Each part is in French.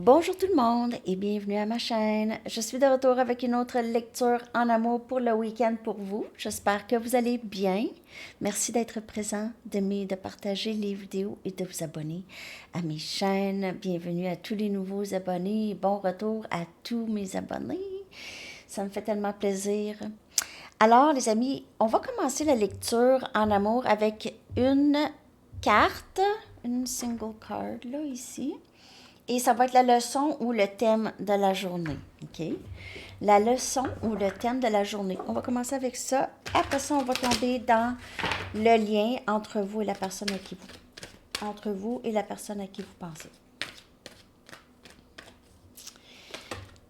Bonjour tout le monde et bienvenue à ma chaîne. Je suis de retour avec une autre lecture en amour pour le week-end pour vous. J'espère que vous allez bien. Merci d'être présent, d'aimer, de partager les vidéos et de vous abonner à mes chaînes. Bienvenue à tous les nouveaux abonnés. Bon retour à tous mes abonnés. Ça me fait tellement plaisir. Alors les amis, on va commencer la lecture en amour avec une carte, une single card là ici. Et ça va être la leçon ou le thème de la journée. OK? La leçon ou le thème de la journée. On va commencer avec ça. Après ça, on va tomber dans le lien entre vous et la personne à qui vous, entre vous et la personne à qui vous pensez.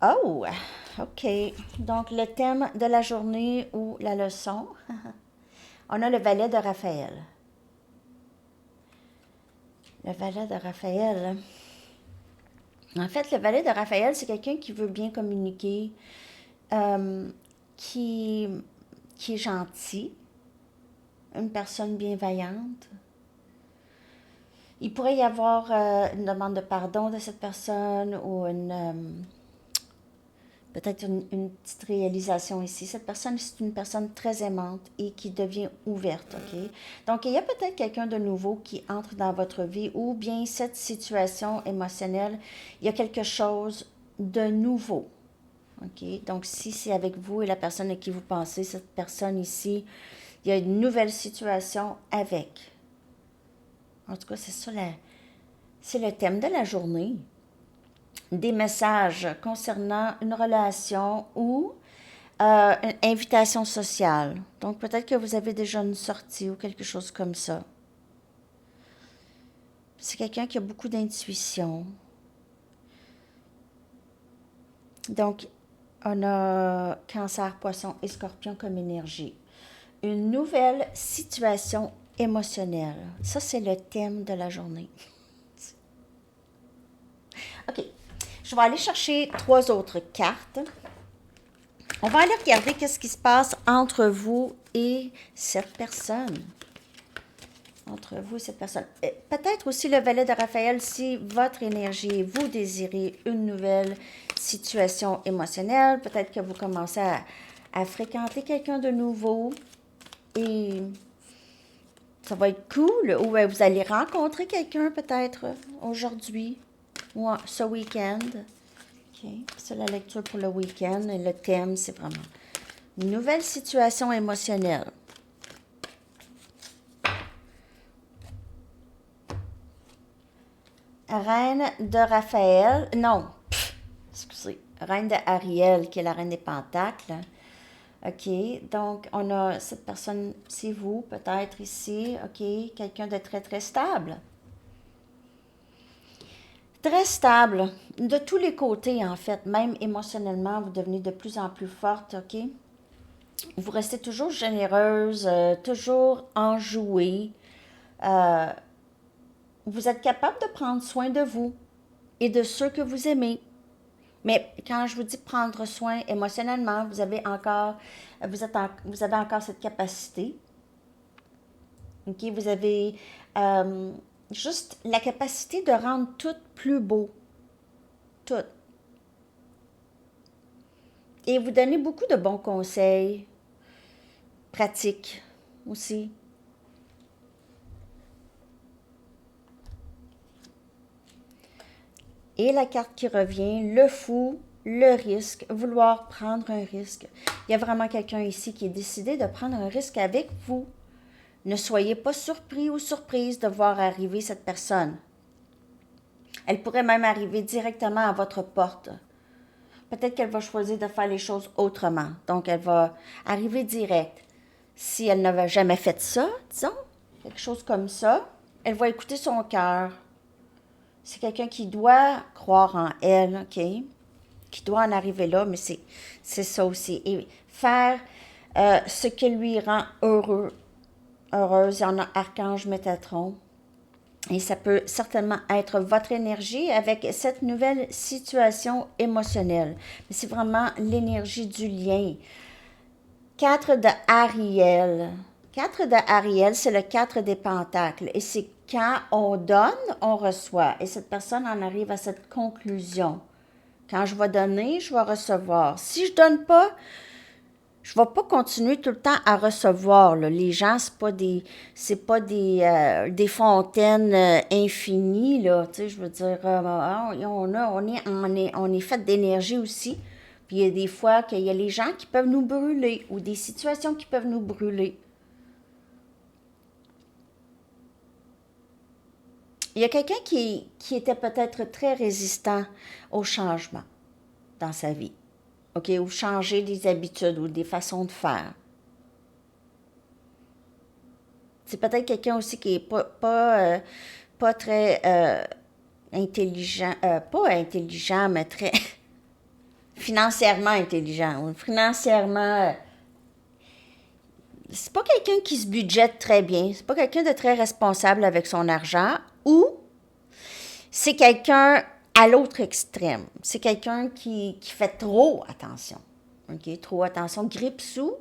Oh! OK. Donc, le thème de la journée ou la leçon. On a le valet de Raphaël. Le valet de Raphaël. En fait, le valet de Raphaël, c'est quelqu'un qui veut bien communiquer, qui, qui est gentil, une personne bienveillante. Il pourrait y avoir une demande de pardon de cette personne ou peut-être une petite réalisation ici. Cette personne, c'est une personne très aimante et qui devient ouverte, OK? Donc, il y a peut-être quelqu'un de nouveau qui entre dans votre vie ou bien cette situation émotionnelle, il y a quelque chose de nouveau, OK? Donc, si c'est avec vous et la personne à qui vous pensez, cette personne ici, il y a une nouvelle situation avec. En tout cas, c'est ça, c'est le thème de la journée. Des messages concernant une relation ou une invitation sociale. Donc, peut-être que vous avez déjà une sortie ou quelque chose comme ça. C'est quelqu'un qui a beaucoup d'intuition. Donc, on a Cancer, Poisson et Scorpion comme énergie. Une nouvelle situation émotionnelle. Ça, c'est le thème de la journée. OK. Je vais aller chercher 3 autres cartes. On va aller regarder qu'est-ce qui se passe entre vous et cette personne. Entre vous et cette personne. Peut-être aussi le valet de Raphaël si votre énergie, vous désirez une nouvelle situation émotionnelle. Peut-être que vous commencez à fréquenter quelqu'un de nouveau et ça va être cool. Ou vous allez rencontrer quelqu'un peut-être aujourd'hui ou ce week-end. OK. C'est la lecture pour le week-end et le thème, c'est vraiment une nouvelle situation émotionnelle. Reine de Raphaël, non, excusez, Reine de Ariel, qui est la Reine des Pentacles. OK, donc on a cette personne, c'est vous, peut-être ici, OK, quelqu'un de très, très stable. Très stable, de tous les côtés, en fait, même émotionnellement, vous devenez de plus en plus forte, OK? Vous restez toujours généreuse, toujours enjouée. Vous êtes capable de prendre soin de vous et de ceux que vous aimez. Mais quand je vous dis prendre soin émotionnellement, vous avez encore, vous avez encore cette capacité. OK? Vous avez juste la capacité de rendre tout plus beau. Tout. Et vous donnez beaucoup de bons conseils, pratiques aussi. Et la carte qui revient, le fou, le risque, vouloir prendre un risque. Il y a vraiment quelqu'un ici qui est décidé de prendre un risque avec vous. Ne soyez pas surpris ou surprise de voir arriver cette personne. Elle pourrait même arriver directement à votre porte. Peut-être qu'elle va choisir de faire les choses autrement. Donc, elle va arriver direct. Si elle n'avait jamais fait ça, disons, quelque chose comme ça, elle va écouter son cœur. C'est quelqu'un qui doit croire en elle, OK? Qui doit en arriver là, mais c'est ça aussi. Et faire ce qui lui rend heureuse. Il y en a Archange Métatron. Et ça peut certainement être votre énergie avec cette nouvelle situation émotionnelle. Mais c'est vraiment l'énergie du lien. 4 de Ariel. 4 de Ariel, c'est le 4 des pentacles. Et c'est quand on donne, on reçoit. Et cette personne en arrive à cette conclusion. Quand je vais donner, je vais recevoir. Si je donne pas, je ne vais pas continuer tout le temps à recevoir. Là. Les gens, c'est pas des fontaines infinies. Là. Tu sais, je veux dire, on est fait d'énergie aussi. Puis il y a des fois qu'il y a les gens qui peuvent nous brûler ou des situations qui peuvent nous brûler. Il y a quelqu'un qui était peut-être très résistant au changement dans sa vie. OK, ou changer des habitudes ou des façons de faire. C'est peut-être quelqu'un aussi qui est pas très intelligent, pas intelligent, mais très financièrement intelligent. Ou financièrement, c'est pas quelqu'un qui se budgète très bien. C'est pas quelqu'un de très responsable avec son argent. Ou c'est quelqu'un à l'autre extrême. C'est quelqu'un qui fait trop attention. OK, trop attention, grippe sous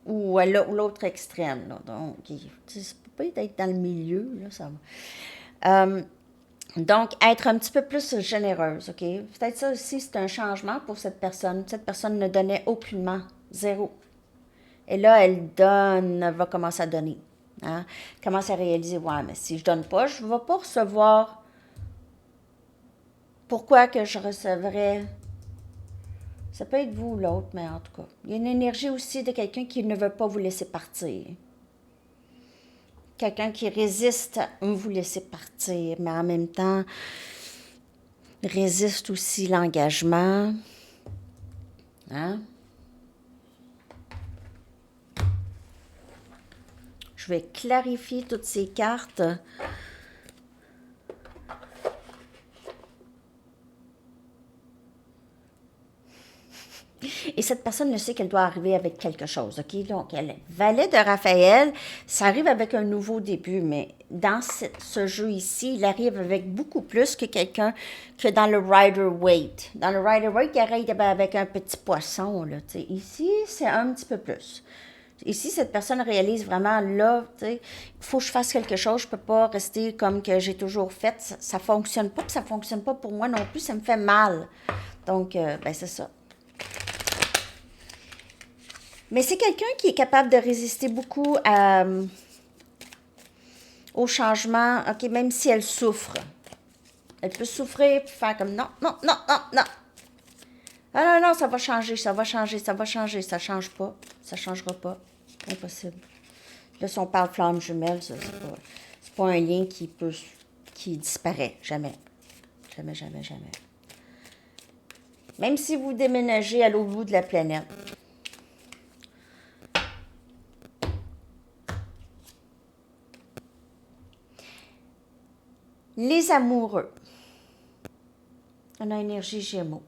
ou à l'autre extrême. Là. Donc, ça peut pas être dans le milieu, là, ça va. Donc, être un petit peu plus généreuse, OK? Peut-être ça aussi, c'est un changement pour cette personne. Cette personne ne donnait aucunement, zéro. Et là, elle donne, elle va commencer à donner. Hein? Elle commence à réaliser, ouais, mais si je donne pas, je ne vais pas recevoir. Pourquoi que je recevrais? Ça peut être vous ou l'autre, mais en tout cas, il y a une énergie aussi de quelqu'un qui ne veut pas vous laisser partir. Quelqu'un qui résiste à vous laisser partir, mais en même temps, résiste aussi l'engagement. Hein? Je vais clarifier toutes ces cartes. Et cette personne le sait qu'elle doit arriver avec quelque chose, OK? Donc, elle valet de Raphaël, ça arrive avec un nouveau début, mais dans ce jeu ici, il arrive avec beaucoup plus que quelqu'un que dans le Rider-Waite. Dans le Rider-Waite, il arrive avec un petit poisson, là, tu sais. Ici, c'est un petit peu plus. Ici, cette personne réalise vraiment, là, tu sais, il faut que je fasse quelque chose, je peux pas rester comme que j'ai toujours fait, ça fonctionne pas, puis ça fonctionne pas pour moi non plus, ça me fait mal. Donc, ben c'est ça. Mais c'est quelqu'un qui est capable de résister beaucoup au changement, OK, même si elle souffre. Elle peut souffrir et faire comme non, non, non, non, non. Ah non, non, ça va changer, ça va changer, ça va changer. Ça change pas, ça changera pas. Impossible. Là, si on parle flamme jumelle, ça, c'est pas un lien qui disparaît. Jamais. Jamais, jamais, jamais. Même si vous déménagez à l'autre bout de la planète. Les amoureux. On a énergie Gémeaux.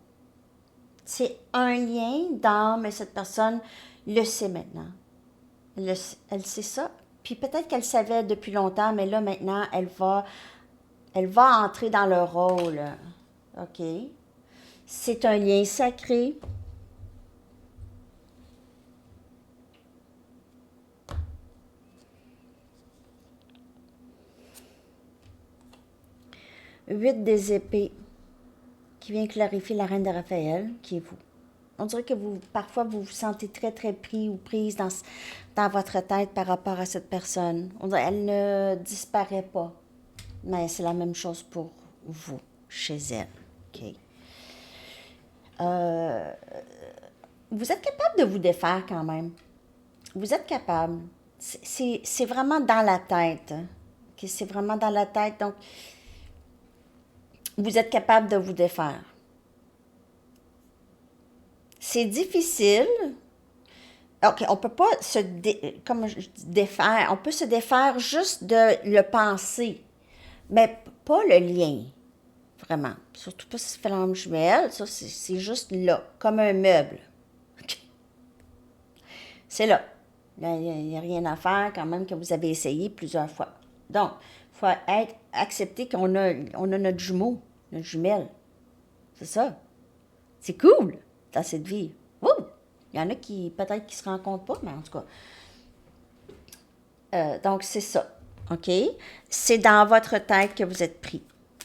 C'est un lien d'âme et cette personne le sait maintenant. Elle sait ça. Puis peut-être qu'elle savait depuis longtemps, mais là maintenant, elle va entrer dans le rôle. OK? C'est un lien sacré. Huit des épées qui vient clarifier la reine de Raphaël, qui est vous. On dirait que parfois, vous vous sentez très, très pris ou prise dans votre tête par rapport à cette personne. On dirait qu'elle ne disparaît pas. Mais c'est la même chose pour vous, chez elle. OK? Vous êtes capable de vous défaire quand même. Vous êtes capable. C'est vraiment dans la tête. Okay? C'est vraiment dans la tête. Donc, vous êtes capable de vous défaire. C'est difficile. OK, on peut pas comme je dis, défaire. On peut se défaire juste de le penser, mais pas le lien, vraiment. Surtout pas si c'est flamme jumelle, ça, c'est juste là, comme un meuble. OK. C'est là. Il n'y a rien à faire quand même que vous avez essayé plusieurs fois. Donc, il faut accepter qu'on a notre jumeau, notre jumelle. C'est ça. C'est cool dans cette vie. Wouh! Il y en a qui, peut-être, qui se rencontrent pas, mais en tout cas. Donc, c'est ça. OK? C'est dans votre tête que vous êtes pris.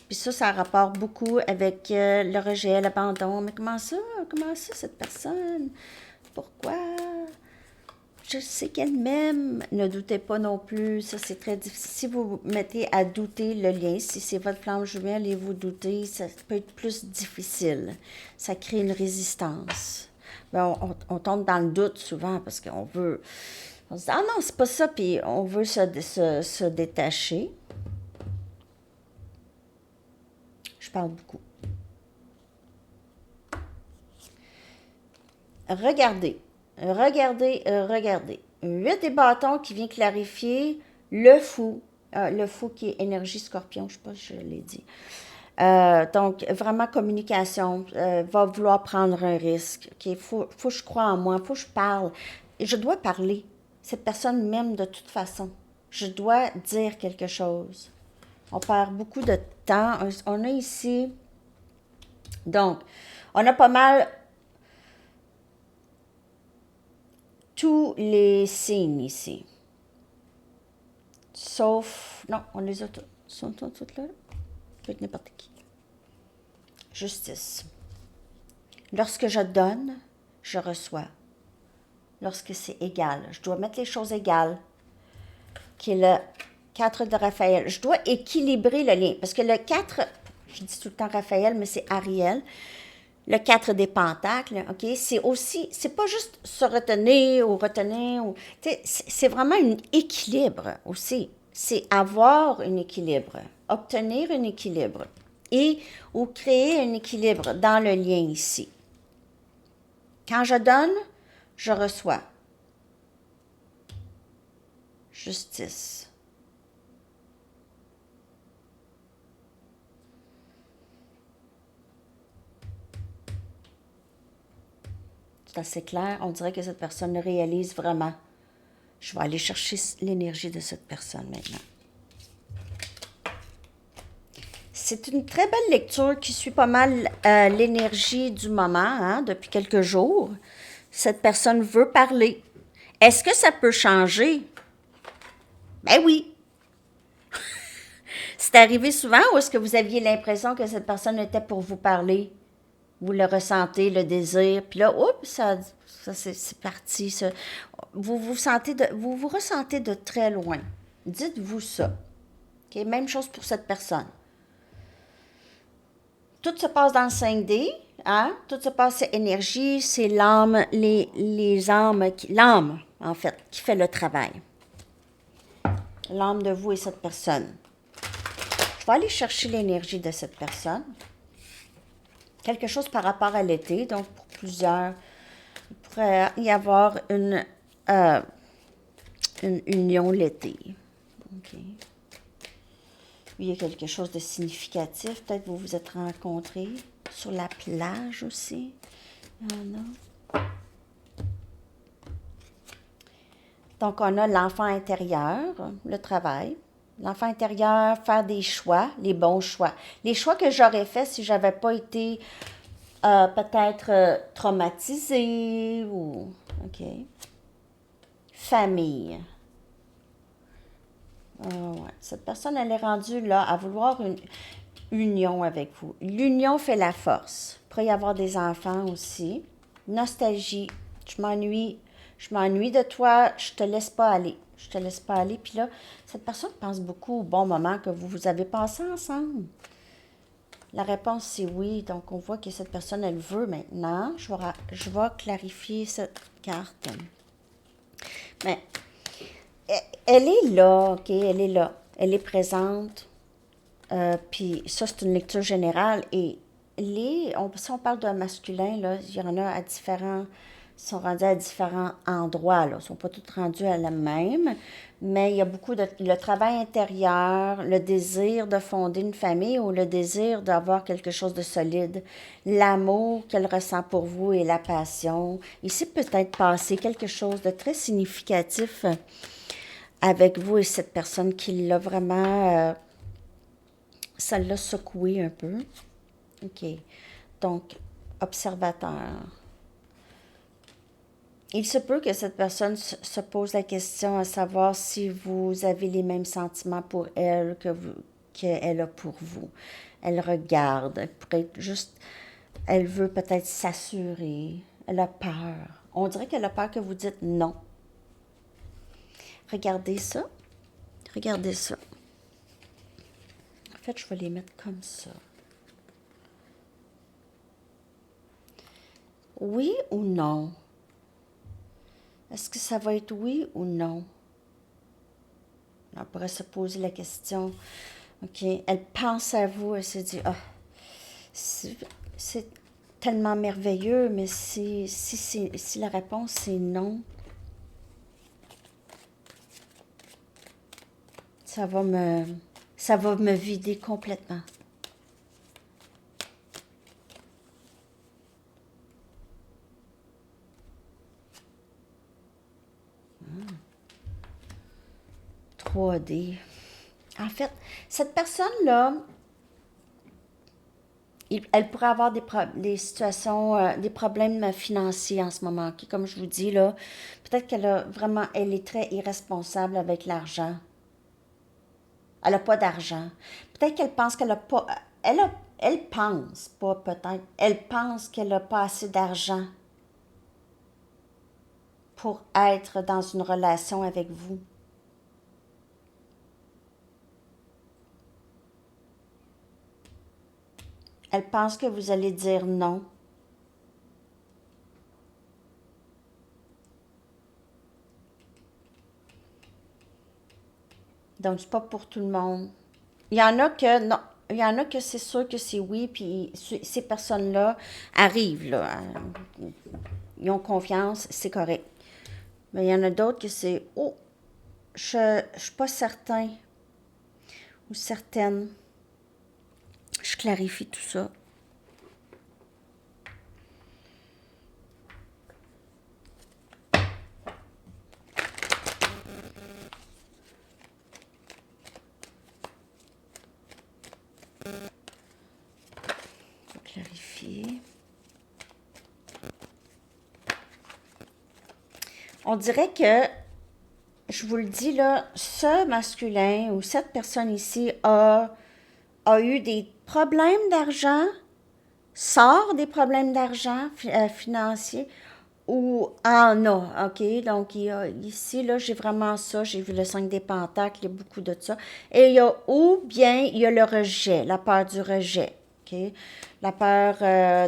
Puis ça rapporte beaucoup avec le rejet, l'abandon. Mais comment ça? Comment ça, cette personne? Pourquoi? Je sais qu'elle m'aime. Ne doutez pas non plus. Ça, c'est très difficile. Si vous vous mettez à douter le lien, si c'est votre flamme jumelle et vous doutez, ça peut être plus difficile. Ça crée une résistance. Ben, on tombe dans le doute souvent parce qu'on veut... On se dit, ah non, c'est pas ça, puis on veut se détacher. Je parle beaucoup. Regardez, regardez. 8 des bâtons qui vient clarifier le fou. Le fou qui est énergie scorpion, je sais pas si je l'ai dit. Donc, vraiment, communication, va vouloir prendre un risque. OK, faut que je croie en moi, faut que je parle. Je dois parler. Cette personne m'aime de toute façon. Je dois dire quelque chose. On perd beaucoup de temps. On a ici... Donc, on a pas mal tous les signes ici. Sauf... Non, on les a tous. Sont toutes là? Peut être n'importe qui. Justice. Lorsque je donne, je reçois. Lorsque c'est égal. Je dois mettre les choses égales. Qui est le 4 de Raphaël. Je dois équilibrer le lien. Parce que le 4, je dis tout le temps Raphaël, mais c'est Ariel. Le 4 des pentacles, OK, c'est aussi, c'est pas juste se retenir, ou c'est vraiment un équilibre aussi. C'est avoir un équilibre, obtenir un équilibre ou créer un équilibre dans le lien ici. Quand je donne, je reçois. Justice. C'est assez clair. On dirait que cette personne le réalise vraiment. Je vais aller chercher l'énergie de cette personne maintenant. C'est une très belle lecture qui suit pas mal l'énergie du moment, hein, depuis quelques jours. Cette personne veut parler. Est-ce que ça peut changer? Ben oui. C'est arrivé souvent ou est-ce que vous aviez l'impression que cette personne était pour vous parler? Vous le ressentez, le désir, puis là, oups, ça c'est parti. Ça. Vous vous ressentez de très loin. Dites-vous ça. Okay? Même chose pour cette personne. Tout se passe dans le 5D, hein? Tout se passe, c'est énergie, c'est l'âme, les âmes, l'âme, en fait, qui fait le travail. L'âme de vous et cette personne. Je vais aller chercher l'énergie de cette personne. Quelque chose par rapport à l'été, donc pour plusieurs, il pourrait y avoir une union l'été. OK. Il y a quelque chose de significatif. Peut-être vous vous êtes rencontrés sur la plage aussi. Il y en a. Donc, on a l'enfant intérieur, le travail. L'enfant intérieur, faire des choix, les bons choix. Les choix que j'aurais faits si je n'avais pas été peut-être traumatisée ou... OK. Famille. Ouais. Cette personne, elle est rendue là à vouloir une union avec vous. L'union fait la force. Il pourrait y avoir des enfants aussi. Nostalgie. Je m'ennuie de toi, je te laisse pas aller. Je te laisse pas aller. Puis là, cette personne pense beaucoup au bon moment que vous avez passé ensemble. La réponse, c'est oui. Donc, on voit que cette personne, elle veut maintenant. Je vais clarifier cette carte. Mais, elle est là, OK? Elle est là. Elle est présente. Puis ça, c'est une lecture générale. Et si on parle d'un masculin, là, il y en a à différents... Ils sont rendus à différents endroits, là. Ils ne sont pas tous rendus à la même, mais il y a beaucoup de... Le travail intérieur, le désir de fonder une famille ou le désir d'avoir quelque chose de solide, l'amour qu'elle ressent pour vous et la passion. Ici, peut-être passer quelque chose de très significatif avec vous et cette personne qui l'a vraiment... ça l'a secoué un peu. OK. Donc, observateur. il se peut que cette personne se pose la question à savoir si vous avez les mêmes sentiments pour elle qu'elle a pour vous. Elle regarde, elle pourrait être juste, elle veut peut-être s'assurer, elle a peur. On dirait qu'elle a peur que vous dites non. Regardez ça. Regardez ça. En fait, je vais les mettre comme ça. Oui ou non? Est-ce que ça va être oui ou non? On pourrait se poser la question. OK, elle pense à vous, elle se dit, ah, c'est tellement merveilleux, mais si la réponse c'est non, ça va me vider complètement. Hmm. 3D. En fait, cette personne-là, elle pourrait avoir des situations, des problèmes financiers en ce moment. OK? Comme je vous dis, là, peut-être elle est très irresponsable avec l'argent. Elle n'a pas d'argent. Peut-être qu'elle pense qu'elle n'a pas. Elle pense, pas peut-être. Elle pense qu'elle n'a pas assez d'argent pour être dans une relation avec vous. Elle pense que vous allez dire non. Donc, c'est pas pour tout le monde. Il y en a que non. Il y en a que c'est sûr que c'est oui, puis ces personnes-là arrivent, là. Ils ont confiance, c'est correct. Mais il y en a d'autres que c'est oh, je suis pas certain ou certaine. Je clarifie tout ça. Je vais clarifier. On dirait que, je vous le dis là, ce masculin ou cette personne ici a eu des problèmes d'argent, sort des problèmes d'argent financiers ou en a, OK? Donc, ici, là, j'ai vraiment ça. J'ai vu le 5 des pentacles, il y a beaucoup de ça. Et ou bien, il y a le rejet, la peur du rejet, OK? La peur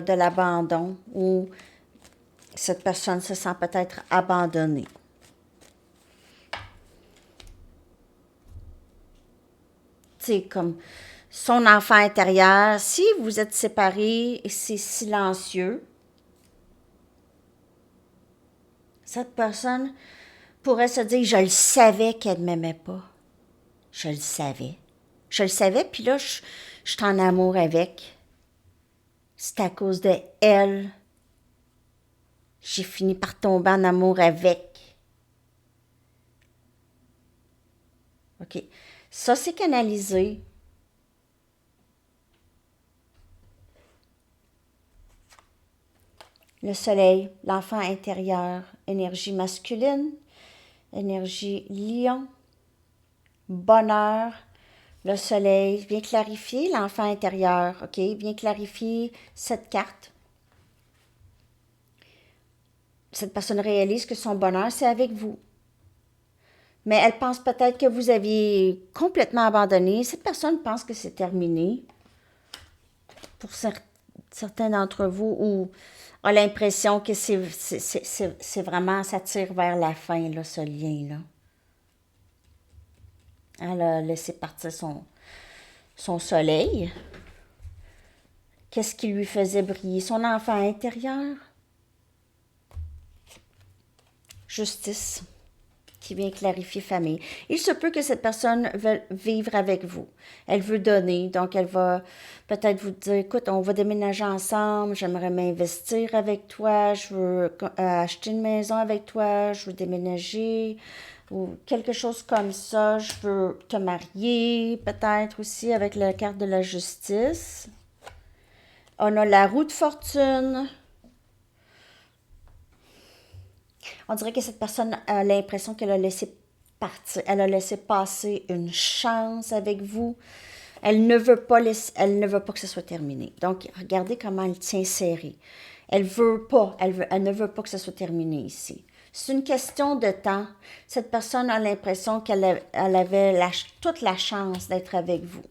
de l'abandon, ou cette personne se sent peut-être abandonnée. C'est comme son enfant intérieur. Si vous êtes séparés, c'est silencieux. Cette personne pourrait se dire, je le savais qu'elle ne m'aimait pas. Je le savais. Je le savais, puis là, je suis en amour avec. C'est à cause de elle. J'ai fini par tomber en amour avec. OK. Ça, c'est canalisé. Le soleil, l'enfant intérieur, énergie masculine, énergie lion, bonheur, le soleil vient clarifier l'enfant intérieur, OK? Vient clarifier cette carte. Cette personne réalise que son bonheur, c'est avec vous. Mais elle pense peut-être que vous aviez complètement abandonné. Cette personne pense que c'est terminé. Pour certains d'entre vous, ou a l'impression que c'est vraiment, ça tire vers la fin, là, ce lien-là. Elle a laissé partir son soleil. Qu'est-ce qui lui faisait briller? Son enfant intérieur. Justice, qui vient clarifier famille. Il se peut que cette personne veuille vivre avec vous. Elle veut donner, donc elle va peut-être vous dire, écoute, on va déménager ensemble, j'aimerais m'investir avec toi, je veux acheter une maison avec toi, je veux déménager, ou quelque chose comme ça, je veux te marier, peut-être aussi avec la carte de la justice. On a la roue de fortune. On dirait que cette personne a l'impression qu'elle a laissé partir, elle a laissé passer une chance avec vous. Elle ne veut pas que ce soit terminé. Donc, regardez comment elle tient serré. Elle ne veut pas que ce soit terminé ici. C'est une question de temps. Cette personne a l'impression elle avait toute la chance d'être avec vous.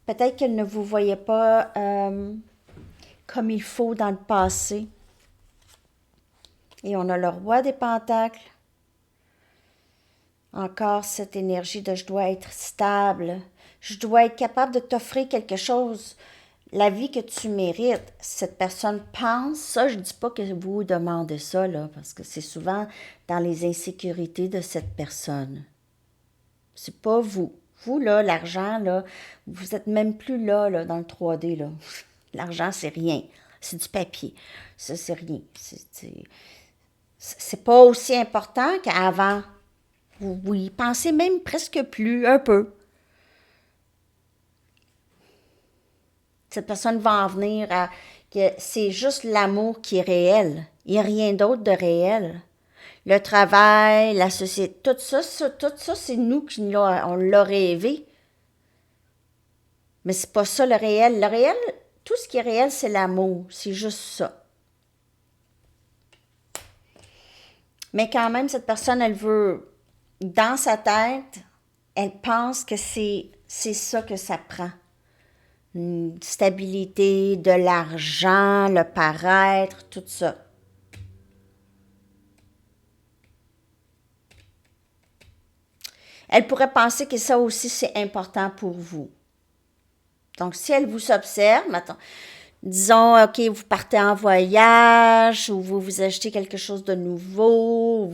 Peut-être qu'elle ne vous voyait pas comme il faut dans le passé. Et on a le roi des pentacles. Encore cette énergie de je dois être stable. Je dois être capable de t'offrir quelque chose. La vie que tu mérites. Cette personne pense, ça, je ne dis pas que vous demandez ça, là, parce que c'est souvent dans les insécurités de cette personne. C'est pas vous. Vous, là, l'argent, là, vous n'êtes même plus là, dans le 3D, là. L'argent, c'est rien. C'est du papier. Ça, c'est rien. C'est pas aussi important qu'avant. Vous y pensez même presque plus, un peu. Cette personne va en venir à que c'est juste l'amour qui est réel. Il n'y a rien d'autre de réel. Le travail, la société, tout ça c'est nous qui on l'a rêvé. Mais c'est pas ça le réel. Le réel, tout ce qui est réel, c'est l'amour. C'est juste ça. Mais quand même, cette personne, elle veut, dans sa tête, elle pense que c'est ça que ça prend. Une stabilité, de l'argent, le paraître, tout ça. Elle pourrait penser que ça aussi, c'est important pour vous. Donc, si elle vous observe, disons, OK, vous partez en voyage, ou vous achetez quelque chose de nouveau,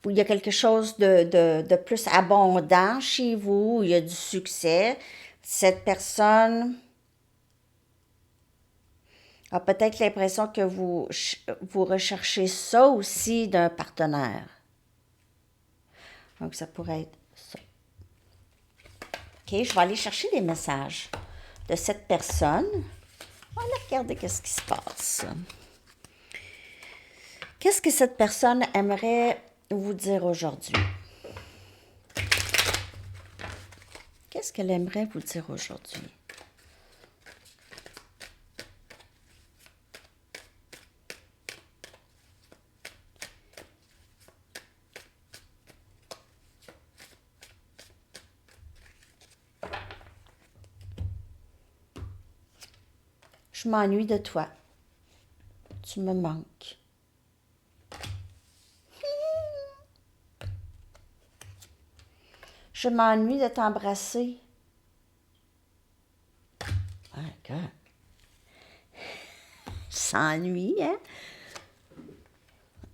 il y a quelque chose de plus abondant chez vous, il y a du succès. Cette personne a peut-être l'impression que vous recherchez ça aussi d'un partenaire. Donc, ça pourrait être ça. OK, je vais aller chercher des messages de cette personne. On va regarder qu'est-ce qui se passe. Qu'est-ce que cette personne aimerait vous dire aujourd'hui? Qu'est-ce qu'elle aimerait vous dire aujourd'hui? Je m'ennuie de toi. Tu me manques. Je m'ennuie de t'embrasser. Oh God. S'ennuie, hein?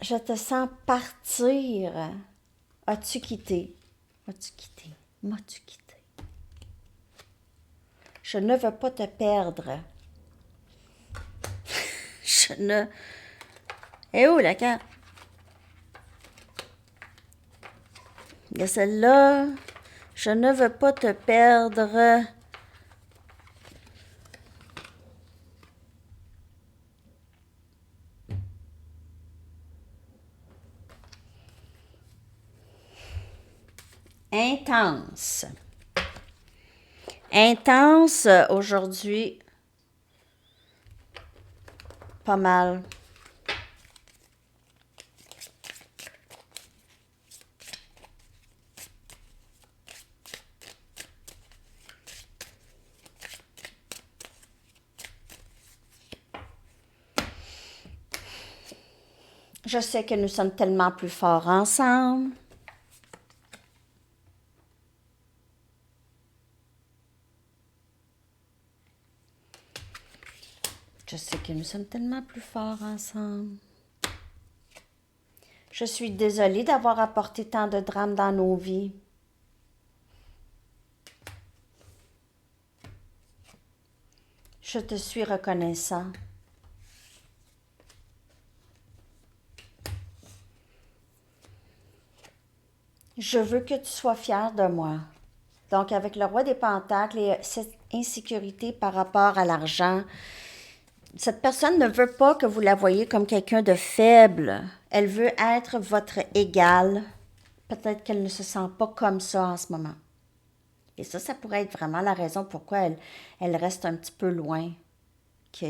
Je te sens partir. As-tu quitté? As-tu quitté? M'as-tu quitté? Je ne veux pas te perdre. Je ne... Eh où la carte? Il y a celle-là. Je ne veux pas te perdre. Intense. Intense aujourd'hui. Pas mal. Je sais que nous sommes tellement plus forts ensemble. Je sais que nous sommes tellement plus forts ensemble. Je suis désolée d'avoir apporté tant de drames dans nos vies. Je te suis reconnaissant. Je veux que tu sois fier de moi. Donc, avec le roi des pentacles et cette insécurité par rapport à l'argent, Cette personne ne veut pas que vous la voyiez comme quelqu'un de faible. Elle veut être votre égal. Peut-être qu'elle ne se sent pas comme ça en ce moment. Et ça pourrait être vraiment la raison pourquoi elle reste un petit peu loin. OK?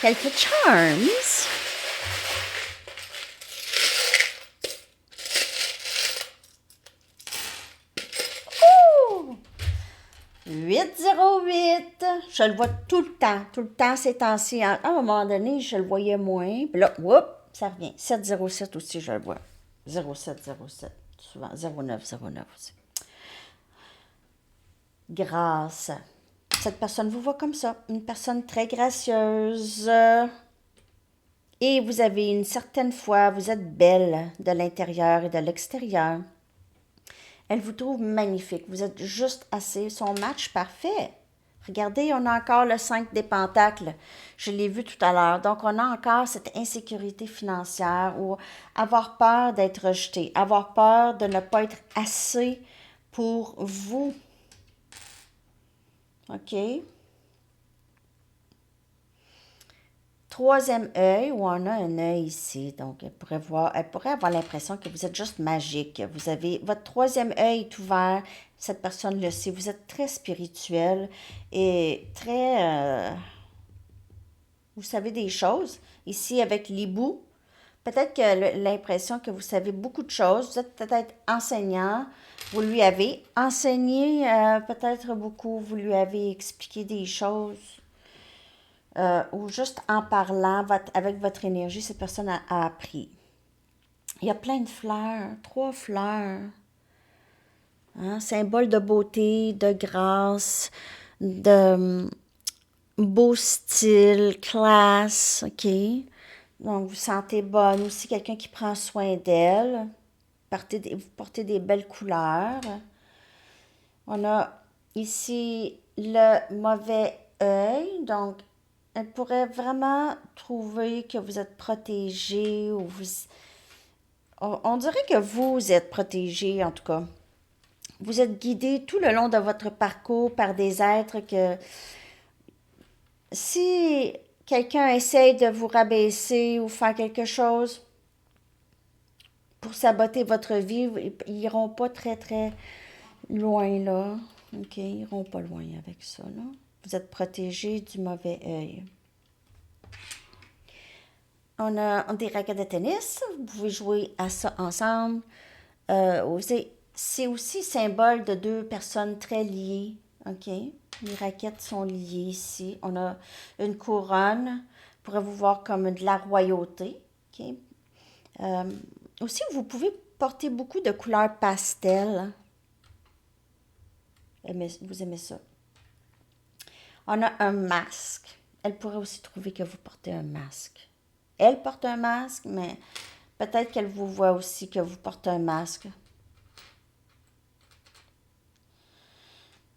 Quelques charms. Oh! 808. Je le vois tout le temps. Tout le temps ces temps-ci. À un moment donné, je le voyais moins. Puis là, whoop, ça revient. 707 aussi, je le vois. 0707. Souvent 0909 aussi. Grâce. Cette personne vous voit comme ça. Une personne très gracieuse. Et vous avez une certaine foi. Vous êtes belle de l'intérieur et de l'extérieur. Elle vous trouve magnifique. Vous êtes juste assez. Son match parfait. Regardez, on a encore le 5 des pentacles. Je l'ai vu tout à l'heure. Donc, on a encore cette insécurité financière ou avoir peur d'être rejeté, avoir peur de ne pas être assez pour vous. OK? Troisième œil, où on a un œil ici. Donc, elle pourrait avoir l'impression que vous êtes juste magique. Vous avez, votre troisième œil est ouvert. Cette personne le sait. Vous êtes très spirituel et très... vous savez des choses. Ici, avec l'hibou, peut-être que l'impression que vous savez beaucoup de choses. Vous êtes peut-être enseignant. Vous lui avez enseigné peut-être beaucoup. Vous lui avez expliqué des choses. Ou juste en parlant avec votre énergie, cette personne a appris. Il y a plein de fleurs, 3 fleurs. Hein, symbole de beauté, de grâce, de beau style, classe, OK? Donc, vous vous sentez bonne. Aussi, quelqu'un qui prend soin d'elle. Vous portez des belles couleurs. On a ici le mauvais œil. Donc, elle pourrait vraiment trouver que vous êtes protégé ou on dirait que vous êtes protégé en tout cas. Vous êtes guidé tout le long de votre parcours par des êtres que si quelqu'un essaye de vous rabaisser ou faire quelque chose pour saboter votre vie, ils n'iront pas très très loin là. OK, ils n'iront pas loin avec ça là. Vous êtes protégé du mauvais œil. On a des raquettes de tennis. Vous pouvez jouer à ça ensemble. C'est aussi symbole de 2 personnes très liées. OK? Les raquettes sont liées ici. On a une couronne. Vous pourrez vous voir comme de la royauté. OK? Aussi, vous pouvez porter beaucoup de couleurs pastel. Vous aimez ça. On a un masque. Elle pourrait aussi trouver que vous portez un masque. Elle porte un masque, mais peut-être qu'elle vous voit aussi que vous portez un masque.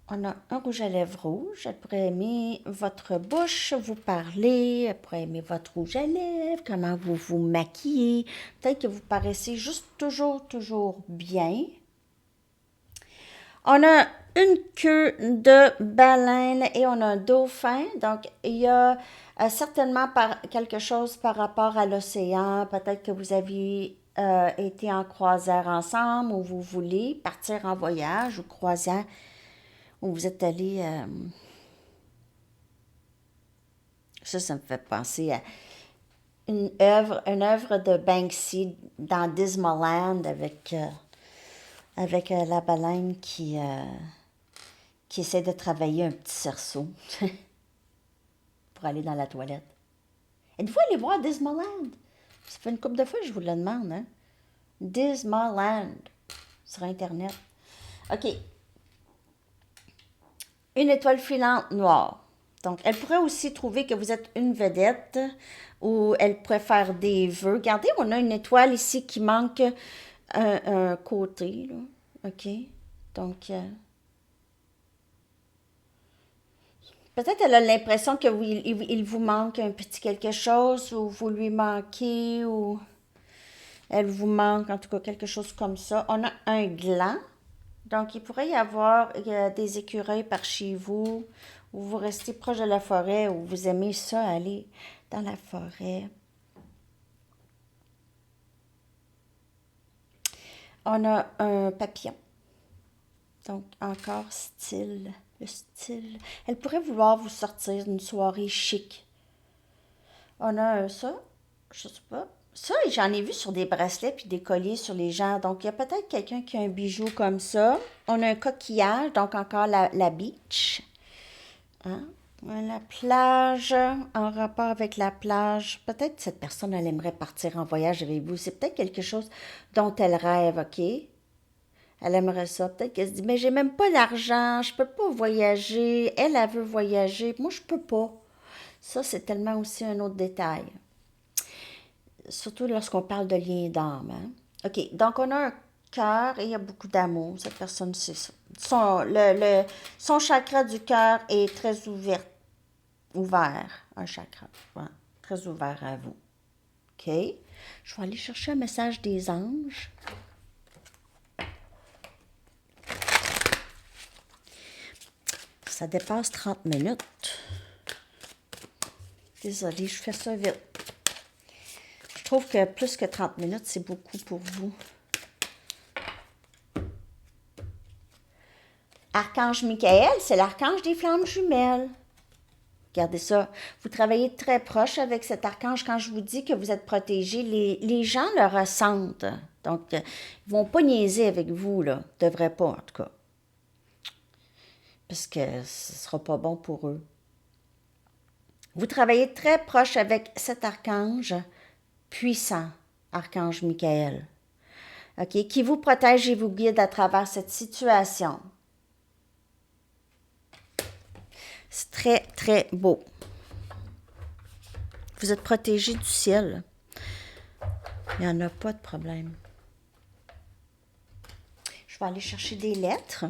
On a un rouge à lèvres rouge. Elle pourrait aimer votre bouche, vous parler. Elle pourrait aimer votre rouge à lèvres, comment vous vous maquillez. Peut-être que vous paraissez juste toujours bien. On a une queue de baleine et on a un dauphin. Donc, il y a certainement quelque chose par rapport à l'océan. Peut-être que vous aviez été en croisière ensemble ou vous voulez partir en voyage ou croisière où vous êtes allé. Ça me fait penser à une œuvre de Banksy dans Disneyland avec la baleine qui essaie de travailler un petit cerceau pour aller dans la toilette. Êtes-vous allé voir Disneyland? Ça fait une couple de fois que je vous le demande, hein? Disneyland sur Internet. OK. Une étoile filante noire. Donc, elle pourrait aussi trouver que vous êtes une vedette ou elle pourrait faire des vœux. Regardez, on a une étoile ici qui manque un côté, là. OK? Donc, peut-être elle a l'impression qu'il vous manque un petit quelque chose ou vous lui manquez ou... Elle vous manque, en tout cas, quelque chose comme ça. On a un gland. Donc, il pourrait y avoir des écureuils par chez vous, ou vous restez proche de la forêt, ou vous aimez ça, aller dans la forêt. On a un papillon. Donc, encore style, le style. Elle pourrait vouloir vous sortir d'une soirée chic. On a ça, je sais pas. Ça, j'en ai vu sur des bracelets puis des colliers sur les gens. Donc, il y a peut-être quelqu'un qui a un bijou comme ça. On a un coquillage, donc encore la beach. Hein? La plage, en rapport avec la plage. Peut-être cette personne, elle aimerait partir en voyage avec vous. C'est peut-être quelque chose dont elle rêve, OK? Elle aimerait ça. Peut-être qu'elle se dit, mais j'ai même pas l'argent, je peux pas voyager. Elle veut voyager. Moi, je peux pas. Ça, c'est tellement aussi un autre détail. Surtout lorsqu'on parle de lien d'âme. Hein? OK, donc on a un cœur et il y a beaucoup d'amour. Cette personne, c'est ça. Son chakra du cœur est très ouvert. Un chakra, ouais, très ouvert à vous. OK? Je vais aller chercher un message des anges. Ça dépasse 30 minutes. Désolée, je fais ça vite. Je trouve que plus que 30 minutes, c'est beaucoup pour vous. Archange Michael, c'est l'archange des flammes jumelles. Regardez ça. Vous travaillez très proche avec cet archange. Quand je vous dis que vous êtes protégé, les gens le ressentent. Donc, ils ne vont pas niaiser avec vous, là. Ils ne devraient pas, en tout cas. Parce que ce ne sera pas bon pour eux. Vous travaillez très proche avec cet archange puissant, archange Michael, OK, qui vous protège et vous guide à travers cette situation. C'est très, très beau. Vous êtes protégé du ciel. Il n'y en a pas de problème. Je vais aller chercher des lettres.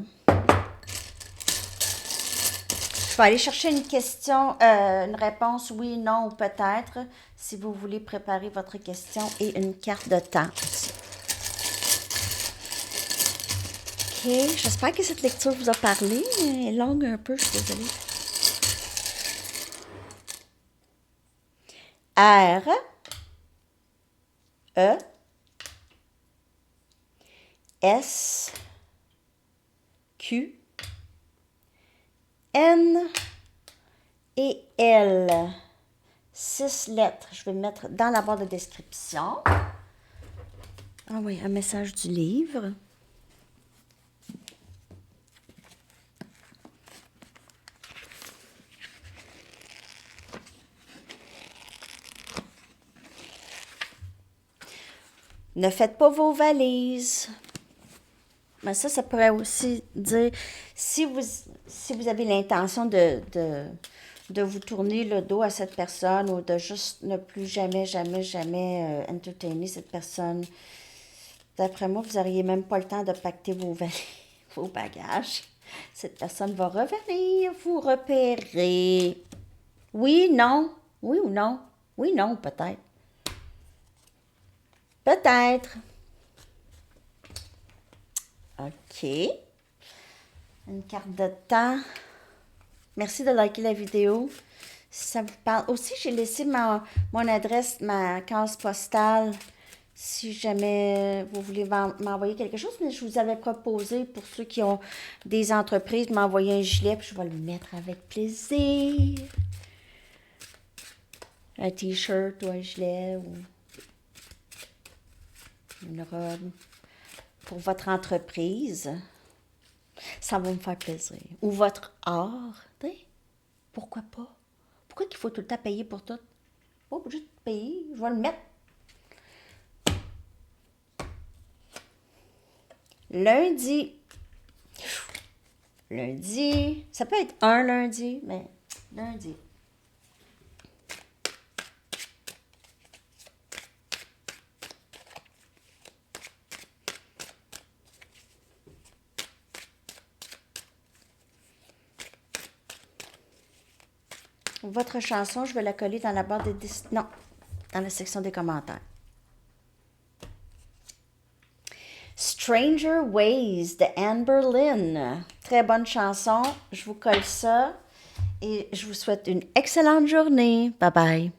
Je vais aller chercher une question, une réponse oui, non ou peut-être, si vous voulez préparer votre question et une carte de temps. OK, j'espère que cette lecture vous a parlé. Elle est longue un peu, je suis désolée. R, E, S, Q, N et L. 6 lettres. Je vais mettre dans la barre de description. Ah oui, un message du livre. Ne faites pas vos valises. Mais ça pourrait aussi dire, si vous avez l'intention de vous tourner le dos à cette personne ou de juste ne plus jamais entertainer cette personne, d'après moi, vous n'auriez même pas le temps de pacter vos bagages. Cette personne va revenir vous repérer. Oui, non. Oui ou non. Oui, non, peut-être. Peut-être. OK. Une carte de temps. Merci de liker la vidéo. Si ça vous parle. Aussi, j'ai laissé mon adresse, ma case postale, si jamais vous voulez m'envoyer quelque chose. Mais je vous avais proposé, pour ceux qui ont des entreprises, de m'envoyer un gilet, puis je vais le mettre avec plaisir. Un t-shirt ou un gilet ou une robe pour votre entreprise. Ça va me faire plaisir. Ou votre art, tu sais. Pourquoi pas? Pourquoi qu'il faut tout le temps payer pour tout? Pas obligé de payer, je vais le mettre. Lundi. Lundi. Ça peut être un lundi, mais lundi. Votre chanson, je vais la coller dans la barre des... Non, dans la section des commentaires. Stranger Ways de Anne Boleyn. Très bonne chanson. Je vous colle ça et je vous souhaite une excellente journée. Bye bye.